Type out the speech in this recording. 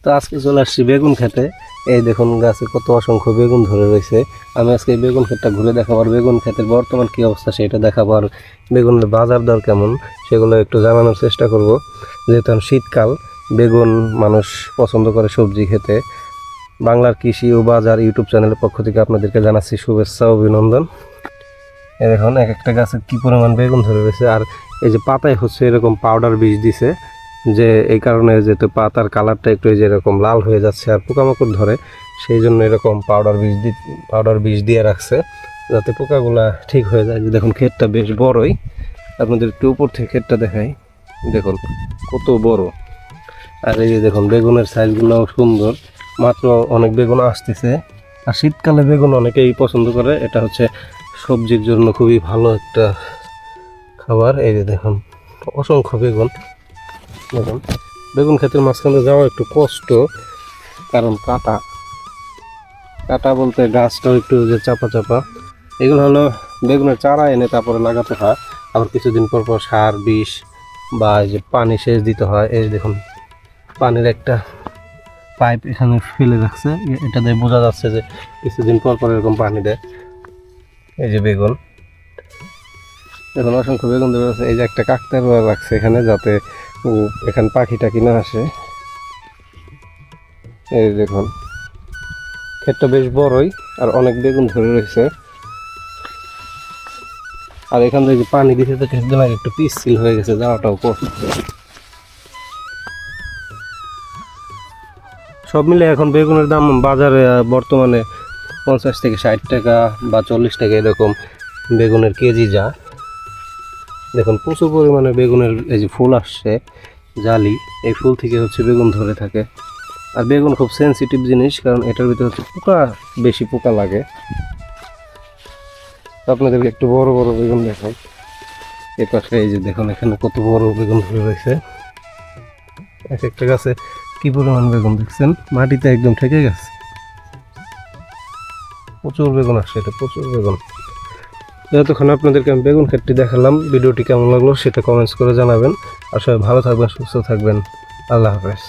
তো আজকে চলে আসছি বেগুন খেতে। এই দেখুন গাছে কত অসংখ্য বেগুন ধরে রয়েছে। আমি আজকে এই বেগুন ক্ষেতটা ঘুরে দেখাবো, আর বেগুন ক্ষেতের বর্তমান কি অবস্থা সেটা দেখাবো, আর বেগুনের বাজার দর কেমন সেগুলো একটু জানানোর চেষ্টা করব। যেহেতু এখন শীতকাল, বেগুন মানুষ পছন্দ করে সবজি খেতে। বাংলার কৃষি ও বাজার ইউটিউব চ্যানেলের পক্ষ থেকে আপনাদেরকে জানাচ্ছি শুভেচ্ছা ও অভিনন্দন। এখন এক একটা গাছে কি পরিমাণ বেগুন ধরে রয়েছে, আর এই যে পাতায় হচ্ছে এরকম পাউডার বীজ দিছে, যে এই কারণে যেহেতু পাতার কালারটা একটু এই যে এরকম লাল হয়ে যাচ্ছে আর পোকামাকড় ধরে, সেই জন্য এরকম পাউডার বীজ দিয়ে রাখছে যাতে পোকাগুলা ঠিক হয়ে যায়। যে দেখুন ক্ষেতটা বেশ বড়ই, আপনাদের একটু উপর থেকে ক্ষেতটা দেখাই, দেখুন কত বড়। আর এই যে দেখুন বেগুনের সাইজগুলোও সুন্দর, মাত্র অনেক বেগুন আসতেছে। আর শীতকালে বেগুন অনেকেই পছন্দ করে, এটা হচ্ছে সবজির জন্য খুবই ভালো একটা খাবার। এই যে দেখুন অসংখ্য বেগুন। দেখুন বেগুন ক্ষেতের মাঝখানে যাওয়া একটু কষ্ট, কারণ কাটা কাটা বলতে গাছটাও একটু যে চাপা চাপা। এগুলো হলো বেগুনের চারা এনে তারপরে লাগাতে হয়, আবার কিছুদিন পর পর সার বিষ বা এই যে পানি সেচ দিতে হয়। এই দেখুন পানির একটা পাইপ এখানে ফেলে রাখছে, এটা দিয়ে বোঝা যাচ্ছে যে কিছুদিন পর পর এরকম পানি দেয়। এই যে বেগুন, এখন অসংখ্য বেগুন ধরে আছে। এই যে একটা কাকতাড়ুয়া রাখছে এখানে, যাতে এখানে পাখিটা কিনা আসে। এই দেখুন ক্ষেতটা বেশ বড়ই, আর অনেক বেগুন ধরে রয়েছে। আর এখান থেকে পানি দিতে তো কিছুদিন আগে একটু পিচ্ছিল হয়ে গেছে, যাওয়াটাও কষ্ট। সব মিলে এখন বেগুনের দাম বাজারে বর্তমানে 50 থেকে 60 টাকা বা 40 টাকা এরকম বেগুনের কেজি যা। দেখুন প্রচুর পরিমাণে বেগুনের এই যে ফুল আসছে, জালি, এই ফুল থেকে হচ্ছে বেগুন ধরে থাকে। আর বেগুন খুব সেন্সিটিভ জিনিস, কারণ এটার ভিতরে হচ্ছে বেশি পোকা লাগে। আপনাদেরকে একটু বড় বড় বেগুন দেখাই। এর পাশে এই যে দেখুন এখানে কত বড় বেগুন ধরে রয়েছে। এক একটা গাছে কি পরিমাণ বেগুন দেখছেন, মাটিতে একদম ঠেকে গেছে। প্রচুর বেগুন আসছে, এটা প্রচুর বেগুন। যতক্ষণ আপনাদেরকে আমি বেগুন ক্ষেতটি দেখালাম, ভিডিওটি কেমন লাগলো সেটা কমেন্টস করে জানাবেন। আর সবাই ভালো থাকবেন, সুস্থ থাকবেন। আল্লাহ হাফেজ।